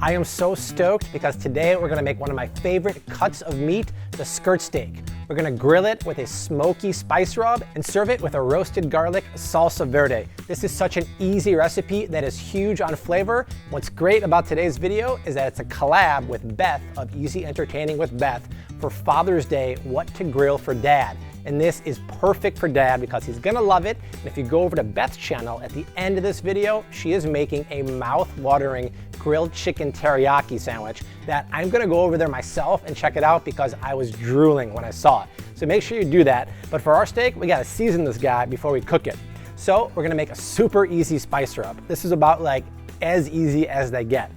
I am so stoked because today we're gonna make one of my favorite cuts of meat, the skirt steak. We're gonna grill it with a smoky spice rub and serve it with a roasted garlic salsa verde. This is such an easy recipe that is huge on flavor. What's great about today's video is that it's a collab with Beth of Easy Entertaining with Beth for Father's Day, what to grill for dad. And this is perfect for dad because he's gonna love it. And if you go over to Beth's channel at the end of this video, she is making a mouth-watering grilled chicken teriyaki sandwich that I'm gonna go over there myself and check it out because I was drooling when I saw it. So make sure you do that. But for our steak, we gotta season this guy before we cook it. So we're gonna make a super easy spice rub. This is about like as easy as they get.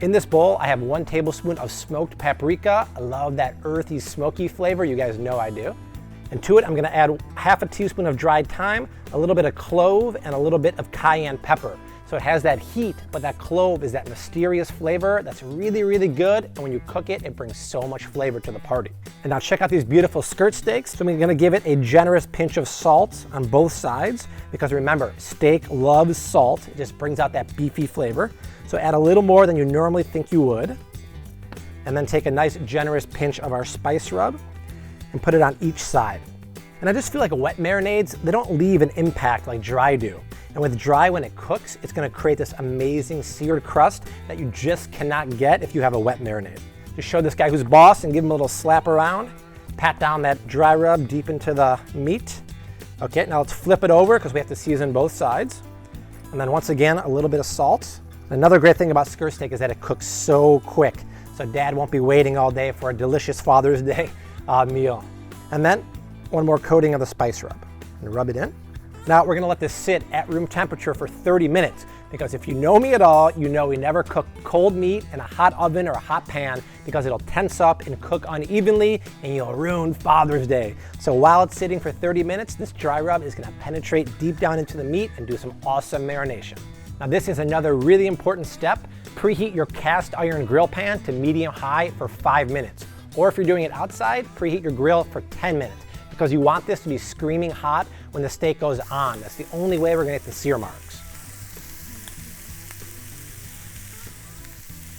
In this bowl, I have 1 tablespoon of smoked paprika. I love that earthy, smoky flavor. You guys know I do. And to it, I'm gonna add half a teaspoon of dried thyme, a little bit of clove, and a little bit of cayenne pepper. So it has that heat, but that clove is that mysterious flavor that's really, really good. And when you cook it, it brings so much flavor to the party. And now check out these beautiful skirt steaks. So I'm gonna give it a generous pinch of salt on both sides, because remember, steak loves salt. It just brings out that beefy flavor. So add a little more than you normally think you would. And then take a nice generous pinch of our spice rub and put it on each side. And I just feel like wet marinades, they don't leave an impact like dry do. And with dry, when it cooks, it's gonna create this amazing seared crust that you just cannot get if you have a wet marinade. Just show this guy who's boss and give him a little slap around. Pat down that dry rub deep into the meat. Okay, now let's flip it over because we have to season both sides. And then once again, a little bit of salt. Another great thing about skirt steak is that it cooks so quick. So dad won't be waiting all day for a delicious Father's Day meal. And then one more coating of the spice rub and rub it in. Now we're gonna let this sit at room temperature for 30 minutes because if you know me at all, you know we never cook cold meat in a hot oven or a hot pan because it'll tense up and cook unevenly and you'll ruin Father's Day. So while it's sitting for 30 minutes, this dry rub is gonna penetrate deep down into the meat and do some awesome marination. Now this is another really important step. Preheat your cast iron grill pan to medium high for 5 minutes. Or if you're doing it outside, preheat your grill for 10 minutes because you want this to be screaming hot when the steak goes on. That's the only way we're gonna get the sear marks.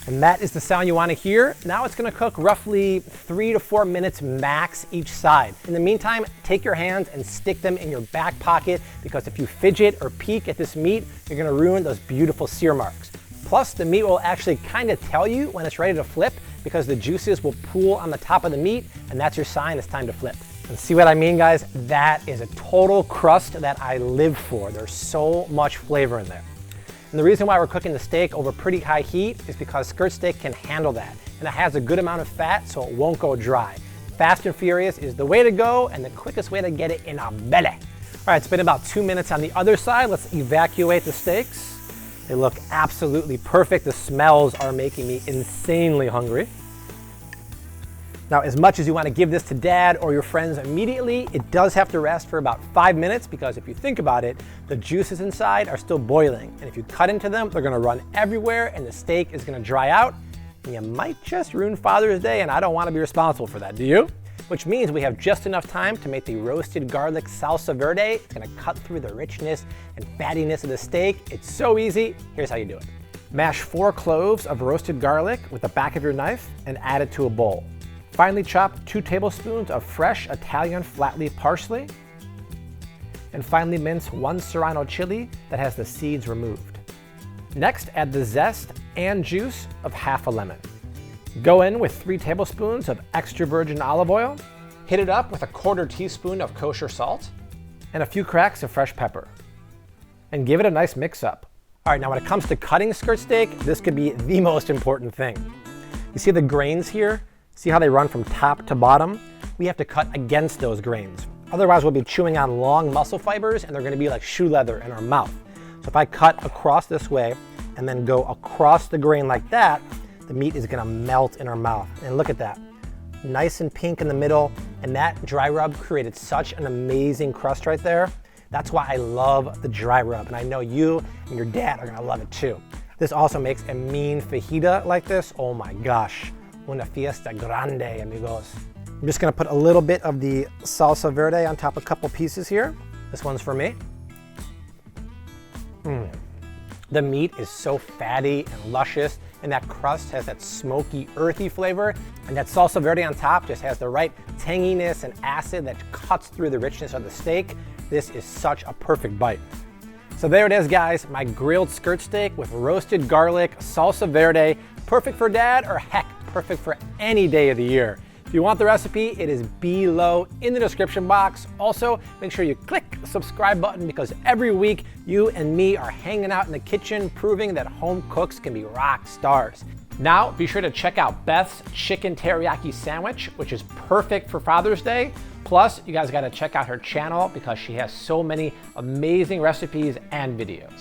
And that is the sound you wanna hear. Now it's gonna cook roughly 3 to 4 minutes max each side. In the meantime, take your hands and stick them in your back pocket because if you fidget or peek at this meat, you're gonna ruin those beautiful sear marks. Plus, the meat will actually kind of tell you when it's ready to flip because the juices will pool on the top of the meat, and that's your sign it's time to flip. And see what I mean, guys? That is a total crust that I live for. There's so much flavor in there. And the reason why we're cooking the steak over pretty high heat is because skirt steak can handle that. And it has a good amount of fat, so it won't go dry. Fast and furious is the way to go and the quickest way to get it in our belly. All right, it's been about 2 minutes on the other side. Let's evacuate the steaks. They look absolutely perfect. The smells are making me insanely hungry. Now, as much as you want to give this to dad or your friends immediately, it does have to rest for about 5 minutes because if you think about it, the juices inside are still boiling. And if you cut into them, they're gonna run everywhere and the steak is gonna dry out. And you might just ruin Father's Day, and I don't want to be responsible for that, do you? Which means we have just enough time to make the roasted garlic salsa verde. It's gonna cut through the richness and fattiness of the steak. It's so easy. Here's how you do it. Mash 4 cloves of roasted garlic with the back of your knife and add it to a bowl. Finely chop 2 tablespoons of fresh Italian flat leaf parsley. And finely mince 1 serrano chili that has the seeds removed. Next, add the zest and juice of half a lemon. Go in with 3 tablespoons of extra virgin olive oil. Hit it up with a 1/4 teaspoon of kosher salt and a few cracks of fresh pepper. And give it a nice mix up. All right, now when it comes to cutting skirt steak, this could be the most important thing. You see the grains here? See how they run from top to bottom? We have to cut against those grains. Otherwise, we'll be chewing on long muscle fibers and they're gonna be like shoe leather in our mouth. So if I cut across this way and then go across the grain like that, the meat is gonna melt in our mouth. And look at that. Nice and pink in the middle. And that dry rub created such an amazing crust right there. That's why I love the dry rub. And I know you and your dad are gonna love it too. This also makes a mean fajita like this. Oh my gosh. Una fiesta grande, amigos. I'm just gonna put a little bit of the salsa verde on top of a couple pieces here. This one's for me. The meat is so fatty and luscious and that crust has that smoky, earthy flavor, and that salsa verde on top just has the right tanginess and acid that cuts through the richness of the steak. This is such a perfect bite. So there it is, guys, my grilled skirt steak with roasted garlic, salsa verde, perfect for dad, or heck, perfect for any day of the year. If you want the recipe, it is below in the description box. Also, make sure you click the subscribe button because every week you and me are hanging out in the kitchen proving that home cooks can be rock stars. Now, be sure to check out Beth's chicken teriyaki sandwich, which is perfect for Father's Day. Plus, you guys gotta check out her channel because she has so many amazing recipes and videos.